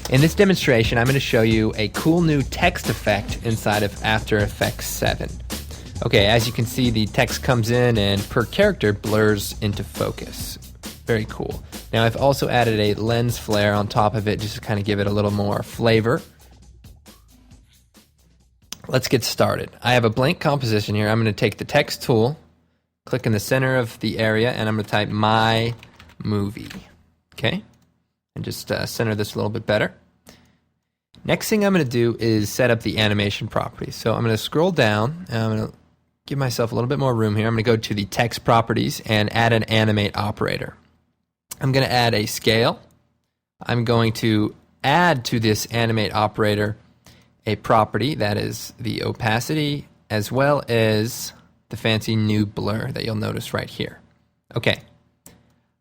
In this demonstration, I'm going to show you a cool new text effect inside of After Effects 7. Okay, as you can see, the text comes in and per character blurs into focus. Very cool. Now I've also added a lens flare on top of it just to kind of give it a little more flavor. Let's get started. I have a blank composition here. I'm going to take the text tool, click in the center of the area, and I'm going to type my movie. Okay? And just center this a little bit better. Next thing I'm going to do is set up the animation properties. So I'm going to scroll down, and I'm going to give myself a little bit more room here. I'm going to go to the text properties and add an animate operator. I'm going to add a scale. I'm going to add to this animate operator a property, that is the opacity, as well as the fancy new blur that you'll notice right here. Okay,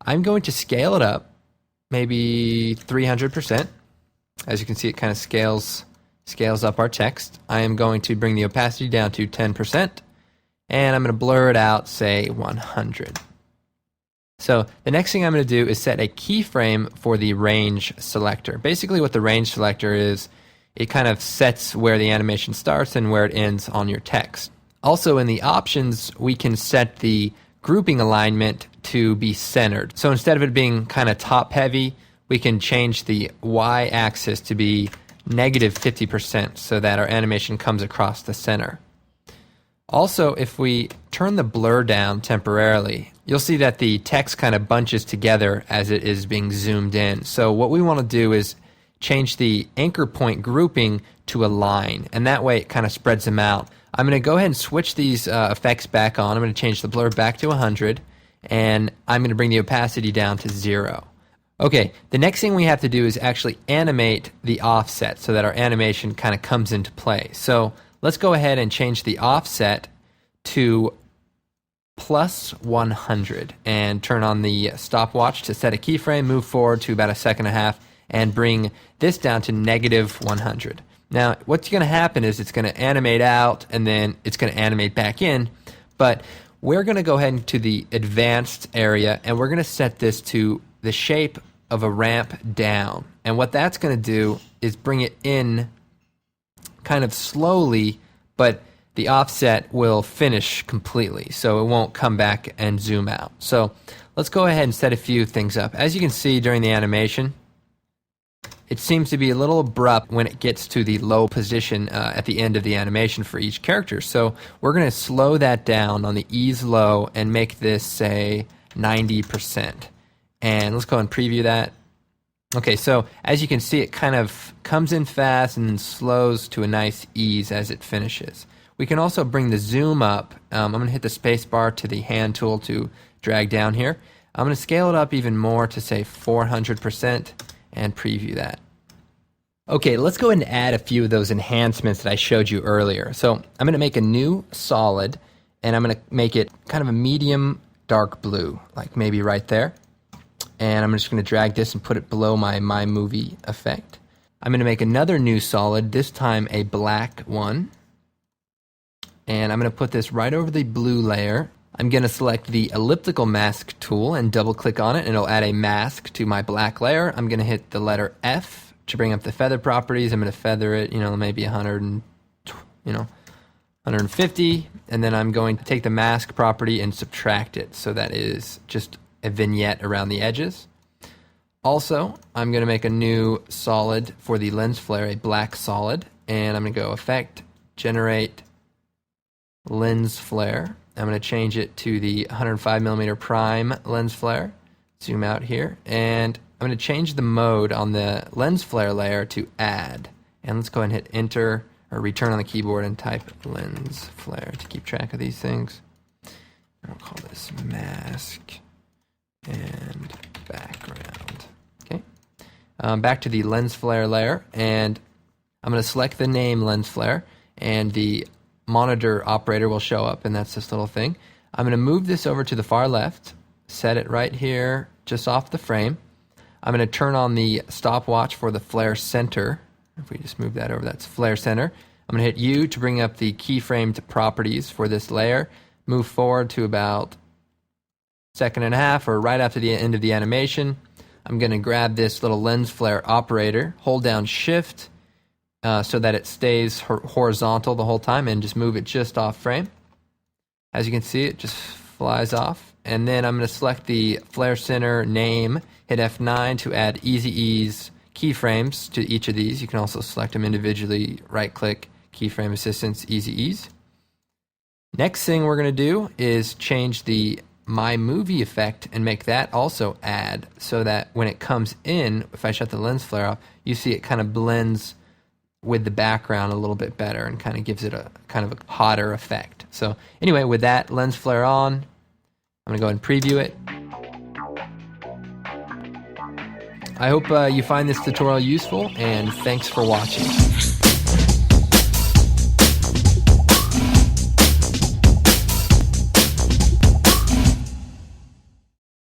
I'm going to scale it up, maybe 300%. As you can see, it kind of scales up our text. I am going to bring the opacity down to 10%, and I'm going to blur it out, say 100. So the next thing I'm going to do is set a keyframe for the range selector. Basically what the range selector is, it kind of sets where the animation starts and where it ends on your text. Also in the options, we can set the grouping alignment to be centered. So instead of it being kind of top heavy, we can change the y-axis to be negative 50% so that our animation comes across the center. Also, if we turn the blur down temporarily, you'll see that the text kind of bunches together as it is being zoomed in. So what we want to do is change the anchor point grouping to a line, and that way it kind of spreads them out. I'm going to go ahead and switch these effects back on. I'm going to change the blur back to 100, and I'm going to bring the opacity down to 0. Okay, the next thing we have to do is actually animate the offset so that our animation kind of comes into play. So let's go ahead and change the offset to plus 100 and turn on the stopwatch to set a keyframe, move forward to about a second and a half, and bring this down to negative 100. Now, what's going to happen is it's going to animate out and then it's going to animate back in, but we're going to go ahead into the advanced area and we're going to set this to the shape of a ramp down. And what that's going to do is bring it in kind of slowly, but the offset will finish completely, so it won't come back and zoom out. So let's go ahead and set a few things up. As you can see during the animation, it seems to be a little abrupt when it gets to the low position at the end of the animation for each character. So we're going to slow that down on the ease low and make this, say, 90%. And let's go and preview that. Okay, so as you can see, it kind of comes in fast and then slows to a nice ease as it finishes. We can also bring the zoom up. I'm going to hit the space bar to the hand tool to drag down here. I'm going to scale it up even more to say 400% and preview that. Okay, let's go ahead and add a few of those enhancements that I showed you earlier. So I'm going to make a new solid, and I'm going to make it kind of a medium dark blue, like maybe right there. And I'm just going to drag this and put it below my movie effect. I'm going to make another new solid, this time a black one. And I'm going to put this right over the blue layer. I'm going to select the elliptical mask tool and double click on it, and it'll add a mask to my black layer. I'm going to hit the letter F to bring up the feather properties. I'm going to feather it, maybe 150. And then I'm going to take the mask property and subtract it. So that is just a vignette around the edges. Also, I'm going to make a new solid for the lens flare, a black solid, and I'm going to go Effect, Generate, Lens Flare. I'm going to change it to the 105mm prime lens flare. Zoom out here, and I'm going to change the mode on the lens flare layer to Add. And let's go ahead and hit Enter or Return on the keyboard and type lens flare to keep track of these things. I'll call this Mask and Background. Okay. Back to the lens flare layer, and I'm going to select the name lens flare, and the monitor operator will show up, and that's this little thing. I'm going to move this over to the far left, set it right here just off the frame. I'm going to turn on the stopwatch for the flare center. If we just move that over, that's flare center. I'm going to hit U to bring up the keyframed properties for this layer. Move forward to about second and a half, or right after the end of the animation, I'm going to grab this little lens flare operator, hold down Shift so that it stays horizontal the whole time, and just move it just off frame. As you can see, it just flies off. And then I'm going to select the flare center name, hit F9 to add Easy Ease keyframes to each of these. You can also select them individually, right-click, Keyframe Assistance, Easy Ease. Next thing we're going to do is change the My Movie effect and make that also add, so that when it comes in, if I shut the lens flare off, you see it kind of blends with the background a little bit better and kind of gives it a kind of a hotter effect. So anyway, with that lens flare on, I'm going to go ahead and preview it. I hope you find this tutorial useful, and thanks for watching.